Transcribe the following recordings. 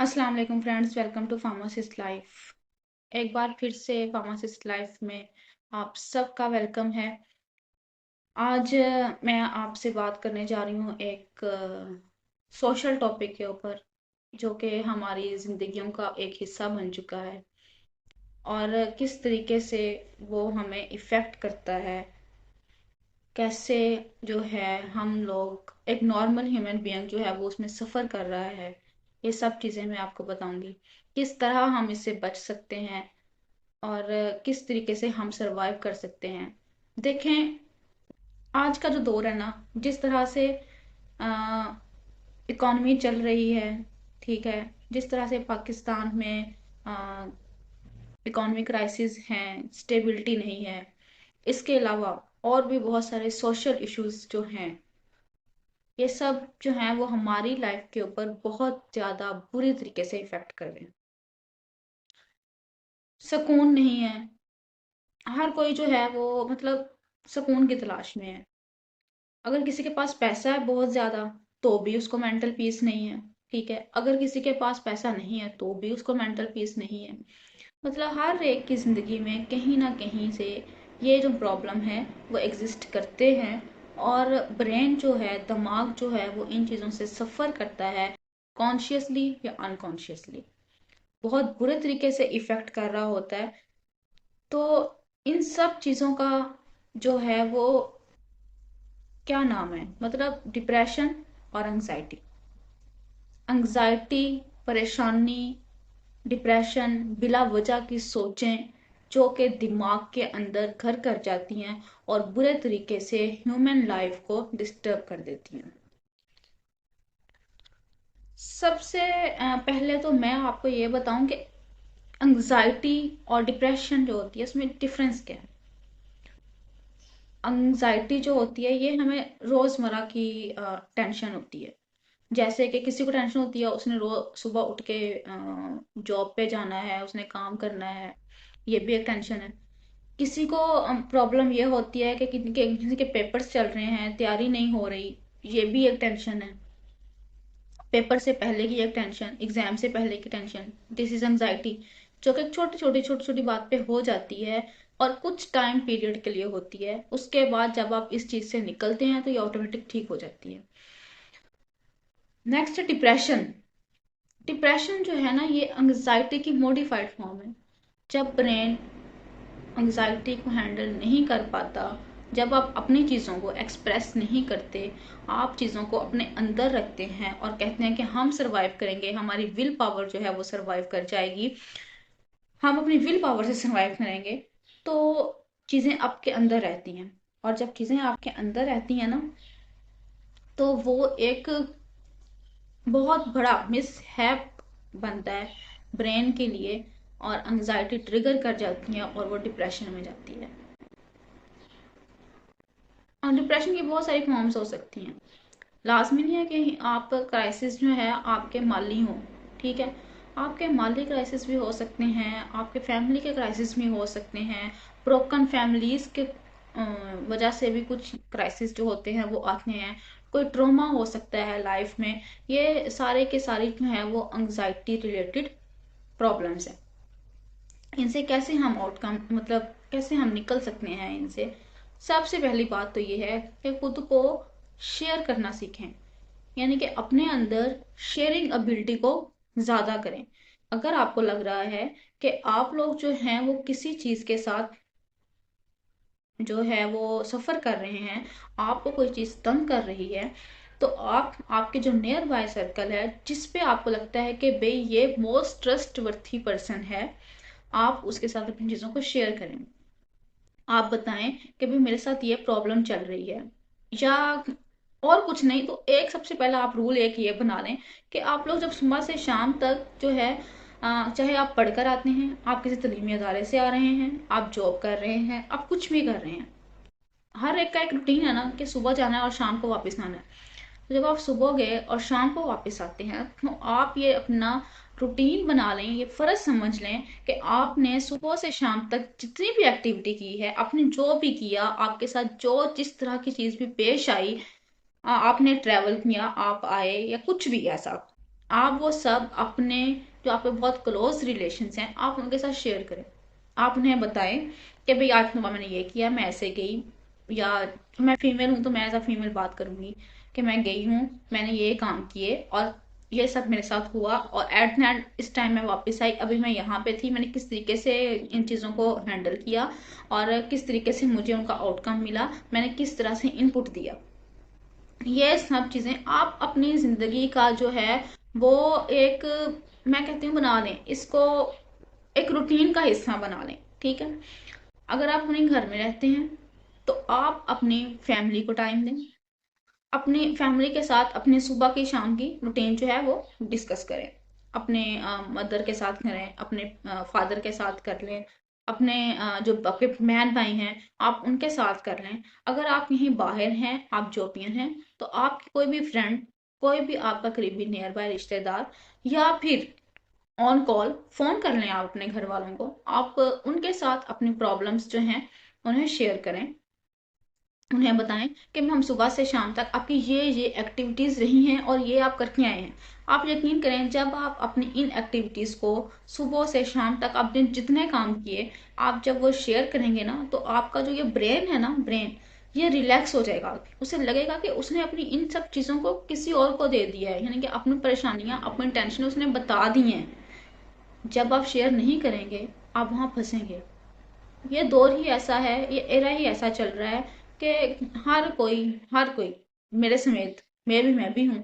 अस्सलाम वालेकुम friends, welcome to pharmacist life. एक बार फिर से फार्मासिस्ट लाइफ में आप सबका वेलकम है। आज मैं आपसे बात करने जा रही हूँ एक सोशल टॉपिक के ऊपर, जो कि हमारी जिंदगियों का एक हिस्सा बन चुका है और किस तरीके से वो हमें इफ़ेक्ट करता है। कैसे जो है हम लोग एक नॉर्मल ह्यूमन बीइंग जो है वो उसमें सफ़र कर रहा है। ये सब चीज़ें मैं आपको बताऊंगी, किस तरह हम इससे बच सकते हैं और किस तरीके से हम सरवाइव कर सकते हैं। देखें, आज का जो दौर है ना, जिस तरह से इकॉनमी चल रही है, ठीक है, जिस तरह से पाकिस्तान में इकोनॉमिक क्राइसिस हैं, स्टेबिलिटी नहीं है, इसके अलावा और भी बहुत सारे सोशल इश्यूज जो हैं, ये सब जो हैं वो हमारी लाइफ के ऊपर बहुत ज़्यादा बुरी तरीके से इफ़ेक्ट कर रहे हैं। सुकून नहीं है। हर कोई जो है वो मतलब सुकून की तलाश में है। अगर किसी के पास पैसा है बहुत ज़्यादा, तो भी उसको मेंटल पीस नहीं है। ठीक है, अगर किसी के पास पैसा नहीं है तो भी उसको मेंटल पीस नहीं है। मतलब हर एक की ज़िंदगी में कहीं ना कहीं से ये जो प्रॉब्लम है वो एग्जिस्ट करते हैं। और ब्रेन जो है, दिमाग जो है, वो इन चीज़ों से सफ़र करता है, कॉन्शियसली या अनकॉन्शियसली बहुत बुरे तरीके से इफ़ेक्ट कर रहा होता है। तो इन सब चीज़ों का जो है वो क्या नाम है, मतलब डिप्रेशन और एंजाइटी। एंजाइटी, परेशानी, डिप्रेशन, बिला वजह की सोचें जो कि दिमाग के अंदर घर कर जाती हैं और बुरे तरीके से ह्यूमन लाइफ को डिस्टर्ब कर देती हैं। सबसे पहले तो मैं आपको ये बताऊं कि एंजाइटी और डिप्रेशन जो होती है उसमें डिफरेंस क्या है। एंजाइटी जो होती है ये हमें रोज़मर्रा की टेंशन होती है। जैसे कि किसी को टेंशन होती है, उसने रोज सुबह उठ के जॉब पे जाना है, उसने काम करना है, ये भी एक टेंशन है। किसी को प्रॉब्लम ये होती है कि किसी के पेपर्स चल रहे हैं, तैयारी नहीं हो रही, ये भी एक टेंशन है। पेपर से पहले की एक टेंशन, एग्जाम से पहले की टेंशन, दिस इज एंजाइटी, जो कि छोटी छोटी बात पे हो जाती है और कुछ टाइम पीरियड के लिए होती है। उसके बाद जब आप इस चीज़ से निकलते हैं तो ये ऑटोमेटिक ठीक हो जाती है। Next, depression. डिप्रेशन जो है ना, ये एंग्जाइटी की मॉडिफाइड फॉर्म है। जब ब्रेन एंग्जाइटी को हैंडल नहीं कर पाता, जब आप अपनी चीज़ों को एक्सप्रेस नहीं करते, आप चीज़ों को अपने अंदर रखते हैं और कहते हैं कि हम सरवाइव करेंगे, हमारी विल पावर जो है वो सरवाइव कर जाएगी, हम अपनी विल पावर से सरवाइव करेंगे, तो चीज़ें आपके अंदर रहती हैं। और जब चीज़ें आपके अंदर रहती हैं ना, तो वो एक बहुत बड़ा मिसहैप बनता है ब्रेन के लिए और एंजाइटी ट्रिगर कर जाती है और वो डिप्रेशन में जाती है। और डिप्रेशन की बहुत सारी फॉर्म्स हो सकती हैं। लाजमी नहीं है कि आप क्राइसिस जो है आपके माली हो। ठीक है, आपके माली क्राइसिस भी हो सकते हैं, आपके फैमिली के क्राइसिस भी हो सकते हैं। ब्रोकन फैमिलीज के वजह से भी कुछ क्राइसिस जो होते हैं वो आते हैं। कोई ट्रोमा हो सकता है लाइफ में। ये सारे के सारे जो है वो एंग्जाइटी रिलेटेड प्रॉब्लम्स हैं। इनसे कैसे हम आउटकम, मतलब कैसे हम निकल सकते हैं इनसे। सबसे पहली बात तो ये है कि खुद को शेयर करना सीखें, यानी कि अपने अंदर शेयरिंग एबिलिटी को ज़्यादा करें। अगर आपको लग रहा है कि आप लोग जो हैं वो किसी चीज़ के साथ जो है वो सफ़र कर रहे हैं, आपको कोई चीज़ तंग कर रही है, तो आप आपके जो नियर बाय सर्कल है, जिस पे आपको लगता है कि भाई ये मोस्ट ट्रस्ट वर्थी पर्सन है, आप उसके साथ अपनी चीज़ों को शेयर करें। आप बताएं कि भाई मेरे साथ ये प्रॉब्लम चल रही है, या और कुछ नहीं तो एक सबसे पहला आप रूल एक ये बना लें कि आप लोग जब सुबह से शाम तक जो है, चाहे आप पढ़कर आते हैं, आप किसी तलीमी अदारे से आ रहे हैं, आप जॉब कर रहे हैं, आप कुछ भी कर रहे हैं, हर एक का एक रूटीन है ना कि सुबह जाना है और शाम को वापस आना है। तो जब आप सुबह गए और शाम को वापस आते हैं, तो आप ये अपना रूटीन बना लें, ये फर्ज समझ लें कि आपने सुबह से शाम तक जितनी भी एक्टिविटी की है, आपने जो भी किया, आपके साथ जो जिस तरह की चीज़ भी पेश आई, आपने ट्रैवल किया, आप आए या कुछ भी ऐसा, आप वो सब अपने जो आपके बहुत क्लोज रिलेशंस हैं आप उनके साथ शेयर करें। आप उन्हें बताएं कि भाई आज सुबह मैंने ये किया, मैं ऐसे गई, या मैं फीमेल हूँ तो मैं एज अ फीमेल बात करूंगी कि मैं गई हूँ, मैंने ये काम किए और ये सब मेरे साथ हुआ, और एट द एंड इस टाइम मैं वापस आई, अभी मैं यहाँ पे थी, मैंने किस तरीके से इन चीज़ों को हैंडल किया और किस तरीके से मुझे उनका आउटकम मिला, मैंने किस तरह से इनपुट दिया। ये सब चीजें आप अपनी जिंदगी का जो है वो एक, मैं कहती हूँ बना लें इसको, एक रूटीन का हिस्सा बना लें। ठीक है, अगर आप अपने घर में रहते हैं तो आप अपनी फैमिली को टाइम दें, अपनी फैमिली के साथ अपने सुबह की शाम की रूटीन जो है वो डिस्कस करें। अपने मदर के साथ करें, अपने फादर के साथ कर लें, अपने जो आपके बहन भाई हैं आप उनके साथ कर लें। अगर आप कहीं बाहर हैं, आप जॉबियन हैं, तो आपकी कोई भी फ्रेंड, कोई भी आपका करीबी नियर बाय रिश्तेदार, या फिर ऑन कॉल फोन कर लें आप अपने घर वालों को, आप उनके साथ अपनी प्रॉब्लम्स जो हैं उन्हें शेयर करें। उन्हें बताएं कि हम सुबह से शाम तक आपकी ये एक्टिविटीज रही हैं और ये आप करके आए हैं। आप यकीन करें जब आप अपनी इन एक्टिविटीज को सुबह से शाम तक आपने जितने काम किए आप जब वो शेयर करेंगे ना, तो आपका जो ये ब्रेन है ना, ब्रेन ये रिलैक्स हो जाएगा। उसे लगेगा कि उसने अपनी इन सब चीजों को किसी और को दे दिया है, यानी कि अपनी परेशानियां अपनी टेंशन उसने बता दी हैं। जब आप शेयर नहीं करेंगे आप वहां फंसेंगे। ये दौर ही ऐसा है, ये एरा ही ऐसा चल रहा है कि हर कोई मेरे समेत, मैं भी हूँ,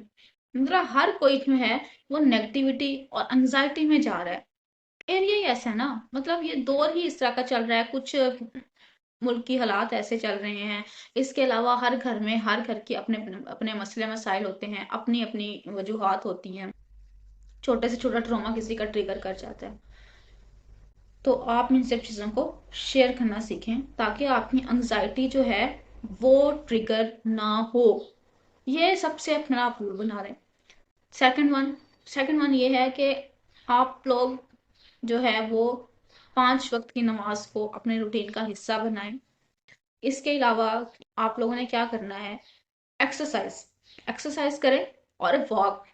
मतलब हर कोई जो है वो नेगेटिविटी और एंजाइटी में जा रहा है। एरिया ही ऐसा है ना, मतलब ये दौर ही इस तरह का चल रहा है। कुछ मुल्क की हालात ऐसे चल रहे हैं। इसके अलावा हर घर में हर घर की अपने अपने मसले मसाइल होते हैं, अपनी अपनी वजूहात होती हैं। छोटे से छोटा ट्रॉमा किसी का ट्रिगर कर जाता है। तो आप इन सब चीज़ों को शेयर करना सीखें ताकि आपकी एंग्जाइटी जो है वो ट्रिगर ना हो। ये सबसे अपना आप रूल बना लें। सेकंड वन ये है कि आप लोग जो है वो 5 वक्त की नमाज को अपने रूटीन का हिस्सा बनाएं। इसके अलावा आप लोगों ने क्या करना है, एक्सरसाइज एक्सरसाइज करें और वॉक,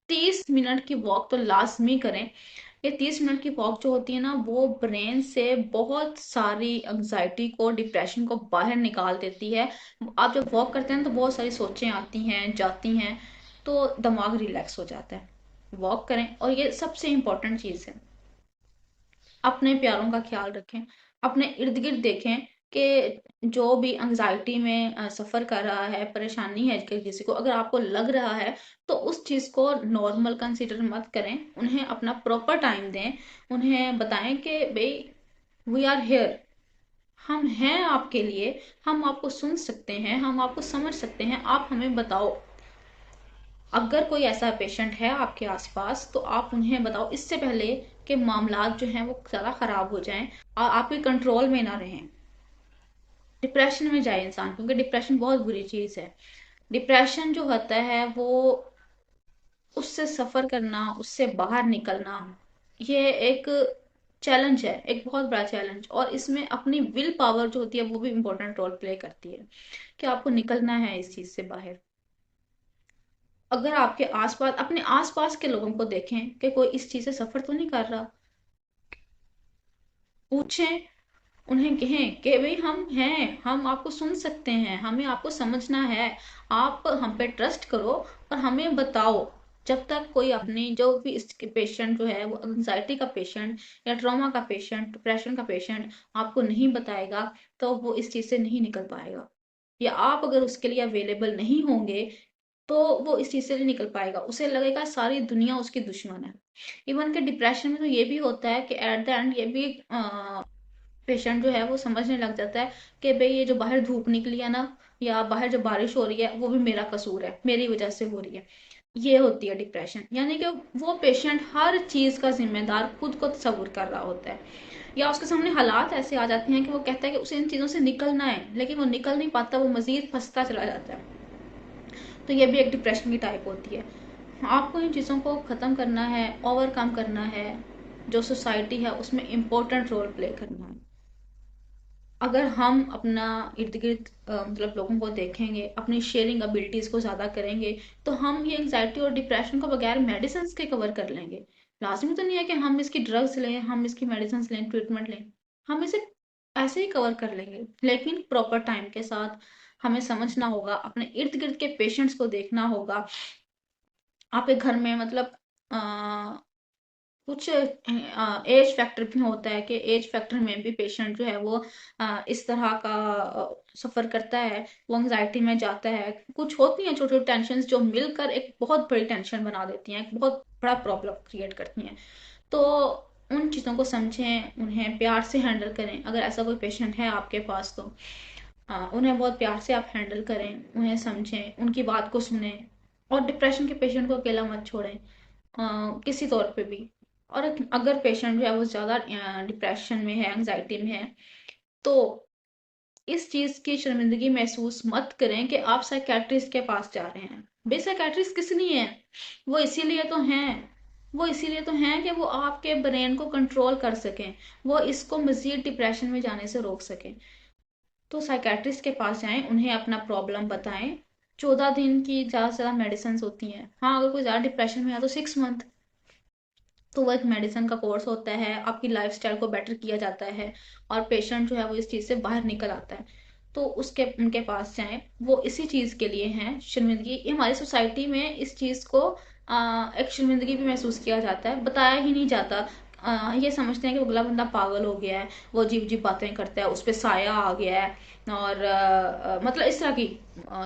30 मिनट की वॉक तो लाजमी करें। ये 30 मिनट की वॉक जो होती है ना वो ब्रेन से बहुत सारी एंग्जाइटी को, डिप्रेशन को बाहर निकाल देती है। आप जब वॉक करते हैं तो बहुत सारी सोचें आती हैं जाती हैं, तो दिमाग रिलैक्स हो जाता है। वॉक करें, और ये सबसे इम्पोर्टेंट चीज़ है, अपने प्यारों का ख्याल रखें, अपने इर्द गिर्द देखें कि जो भी एंग्जाइटी में सफ़र कर रहा है, परेशानी है किसी को, अगर आपको लग रहा है तो उस चीज़ को नॉर्मल कंसीडर मत करें। उन्हें अपना प्रॉपर टाइम दें, उन्हें बताएं कि भाई वी आर हेयर, हम हैं आपके लिए, हम आपको सुन सकते हैं, हम आपको समझ सकते हैं, आप हमें बताओ। अगर कोई ऐसा पेशेंट है आपके आसपास तो आप उन्हें बताओ इससे पहले कि मामलात जो हैं वो ज़्यादा ख़राब हो जाएं और आपके कंट्रोल में ना रहें। डिप्रेशन में जाए इंसान, क्योंकि डिप्रेशन बहुत बुरी चीज़ है। डिप्रेशन जो होता है वो, उससे सफ़र करना, उससे बाहर निकलना, ये एक चैलेंज है, एक बहुत बड़ा चैलेंज। और इसमें अपनी विल पावर जो होती है वो भी इम्पोर्टेंट रोल प्ले करती है कि आपको निकलना है इस चीज़ से बाहर। अगर आपके आसपास, अपने आसपास के लोगों को देखें कि कोई इस चीज़ से सफ़र तो नहीं कर रहा, पूछें, उन्हें कहें कि भाई हम हैं, हम आपको सुन सकते हैं, हमें आपको समझना है, आप हम पे ट्रस्ट करो और हमें बताओ। जब तक कोई अपनी जो भी इसके पेशेंट जो है वो एंजाइटी का पेशेंट या ट्रॉमा का पेशेंट, डिप्रेशन का पेशेंट आपको नहीं बताएगा तो वो इस चीज़ से नहीं निकल पाएगा। या आप अगर उसके लिए अवेलेबल नहीं होंगे तो वो इस चीज़ से नहीं निकल पाएगा, उसे लगेगा सारी दुनिया उसकी दुश्मन है। इवन के डिप्रेशन में तो ये भी होता है कि एट द एंड ये भी पेशेंट जो है वो समझने लग जाता है कि भाई ये जो बाहर धूप निकली है ना, या बाहर जो बारिश हो रही है वो भी मेरा कसूर है, मेरी वजह से हो रही है। ये होती है डिप्रेशन, यानी कि वो पेशेंट हर चीज़ का जिम्मेदार खुद को तस्वुर कर रहा होता है, या उसके सामने हालात ऐसे आ जाते हैं कि वो कहता है कि उसे इन चीज़ों से निकलना है लेकिन वो निकल नहीं पाता, वो मजीद फंसता चला जाता है। तो ये भी एक डिप्रेशन की टाइप होती है। आपको इन चीज़ों को ख़त्म करना है, ओवरकम करना है, जो सोसाइटी है उसमें इम्पोर्टेंट रोल प्ले करना है। अगर हम अपना इर्द गिर्द मतलब लोगों को देखेंगे, अपनी शेयरिंग एबिलिटीज को ज्यादा करेंगे, तो हम ये एंग्जाइटी और डिप्रेशन को बगैर मेडिसिन के कवर कर लेंगे। लाजमी तो नहीं है कि हम इसकी ड्रग्स लें, हम इसकी मेडिसिन लें, ट्रीटमेंट लें, हम इसे ऐसे ही कवर कर लेंगे, लेकिन प्रॉपर टाइम के साथ हमें समझना होगा, अपने इर्द गिर्द के पेशेंट्स को देखना होगा। आपके घर में मतलब कुछ एज फैक्टर भी होता है कि एज फैक्टर में भी पेशेंट जो है वो इस तरह का सफर करता है, वो एंग्जाइटी में जाता है। कुछ होती हैं छोटी छोटी टेंशन जो मिलकर एक बहुत बड़ी टेंशन बना देती हैं, एक बहुत बड़ा प्रॉब्लम क्रिएट करती हैं। तो उन चीज़ों को समझें, उन्हें प्यार से हैंडल करें। अगर ऐसा कोई पेशेंट है आपके पास तो उन्हें बहुत प्यार से आप हैंडल करें, उन्हें समझें, उनकी बात को सुने। और डिप्रेशन के पेशेंट को अकेला मत छोड़ें किसी तौर पे भी। और अगर पेशेंट जो है वो ज़्यादा डिप्रेशन में है, एंग्जाइटी में है, तो इस चीज़ की शर्मिंदगी महसूस मत करें कि आप साइकेट्रिस्ट के पास जा रहे हैं। बे साइकेट्रिस्ट किस लिए है? वो इसीलिए तो हैं, वो इसीलिए तो हैं कि वो आपके ब्रेन को कंट्रोल कर सकें, वो इसको मजीद डिप्रेशन में जाने से रोक सकें। तो साइकेट्रिस्ट के पास जाएं, उन्हें अपना प्रॉब्लम बताएं। 14 दिन की ज़्यादा से ज़्यादा मेडिसिन होती हैं। हाँ, अगर कोई ज़्यादा डिप्रेशन में है तो 6 मंथ, तो वो एक मेडिसिन का कोर्स होता है, आपकी लाइफस्टाइल को बेटर किया जाता है और पेशेंट जो है वो इस चीज़ से बाहर निकल आता है। तो उसके उनके पास जाएं, वो इसी चीज़ के लिए हैं। शर्मिंदगी ये हमारी सोसाइटी में इस चीज़ को एक शर्मिंदगी भी महसूस किया जाता है, बताया ही नहीं जाता। ये समझते हैं कि वो अगला बंदा पागल हो गया है, वो अजीब अजीब बातें करता है, उस पर साया आ गया है, और मतलब इस तरह की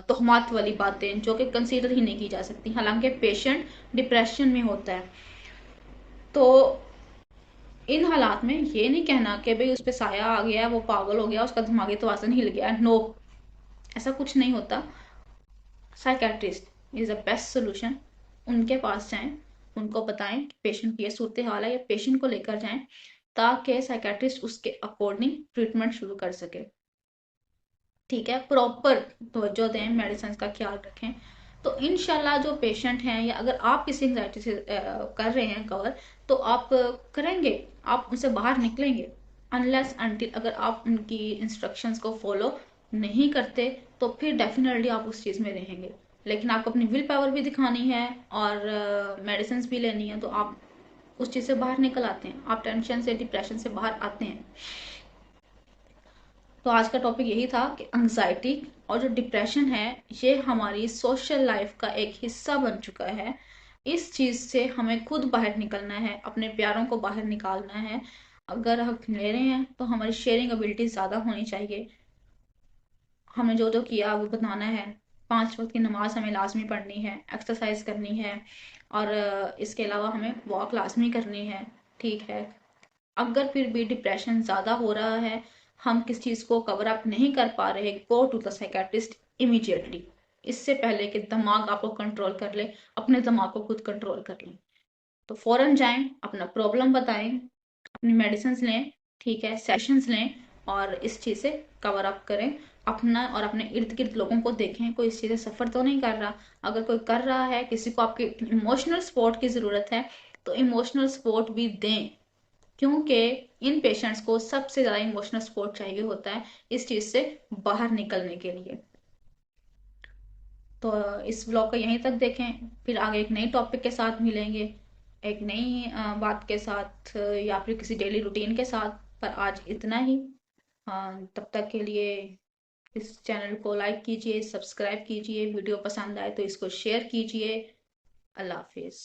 तोहमात वाली बातें जो कि कंसीडर ही नहीं की जा सकती, हालांकि पेशेंट डिप्रेशन में होता है। तो इन हालात में ये नहीं कहना कि भाई उस पर साया आ गया, वो पागल हो गया, उसका दिमागी तवाज़ुन हिल गया। नो, ऐसा कुछ नहीं होता। Psychiatrist is the best solution. उनके पास जाएं, उनको बताएं कि पेशेंट की ये सूरत हाल है, या पेशेंट को लेकर जाएं, ताकि साइकेट्रिस्ट उसके अकॉर्डिंग ट्रीटमेंट शुरू कर सके। ठीक है, प्रॉपर तवज्जो दें, मेडिसिन का ख्याल रखें। तो इनशाला जो पेशेंट हैं, या अगर आप किसी एंग्जाइटी से कर रहे हैं कवर, तो आप करेंगे, आप उनसे बाहर निकलेंगे। अनलेस अनटिल अगर आप उनकी इंस्ट्रक्शंस को फॉलो नहीं करते, तो फिर डेफिनेटली आप उस चीज़ में रहेंगे। लेकिन आपको अपनी विल पावर भी दिखानी है और मेडिसिन भी लेनी है, तो आप उस चीज़ से बाहर निकल आते हैं, आप टेंशन से, डिप्रेशन से बाहर आते हैं। तो आज का टॉपिक यही था कि एंग्जाइटी और जो डिप्रेशन है, ये हमारी सोशल लाइफ का एक हिस्सा बन चुका है। इस चीज़ से हमें खुद बाहर निकलना है, अपने प्यारों को बाहर निकालना है। अगर हम ले रहे हैं तो हमारी शेयरिंग एबिलिटी ज़्यादा होनी चाहिए। हमने जो जो किया वो बताना है। 5 वक्त की नमाज हमें लाजमी पढ़नी है, एक्सरसाइज करनी है, और इसके अलावा हमें वॉक लाजमी करनी है। ठीक है, अगर फिर भी डिप्रेशन ज़्यादा हो रहा है, हम किस चीज़ को कवर अप नहीं कर पा रहे, go to the psychiatrist immediately. इससे पहले कि दिमाग आपको कंट्रोल कर ले, अपने दिमाग को खुद कंट्रोल कर लें। तो फौरन जाएं, अपना प्रॉब्लम बताएं, अपनी मेडिसिन लें, ठीक है, सेशंस लें, और इस चीज़ से कवर अप करें। अपना और अपने इर्द गिर्द लोगों को देखें, कोई इस चीज़ से सफ़र तो नहीं कर रहा। अगर कोई कर रहा है, किसी को आपकी इमोशनल सपोर्ट की ज़रूरत है, तो इमोशनल सपोर्ट भी दें, क्योंकि इन पेशेंट्स को सबसे ज़्यादा इमोशनल सपोर्ट चाहिए होता है इस चीज़ से बाहर निकलने के लिए। तो इस ब्लॉग को यहीं तक देखें, फिर आगे एक नई टॉपिक के साथ मिलेंगे, एक नई बात के साथ, या फिर किसी डेली रूटीन के साथ। पर आज इतना ही। तब तक के लिए इस चैनल को लाइक कीजिए, सब्सक्राइब कीजिए, वीडियो पसंद आए तो इसको शेयर कीजिए। अल्लाह हाफिज़।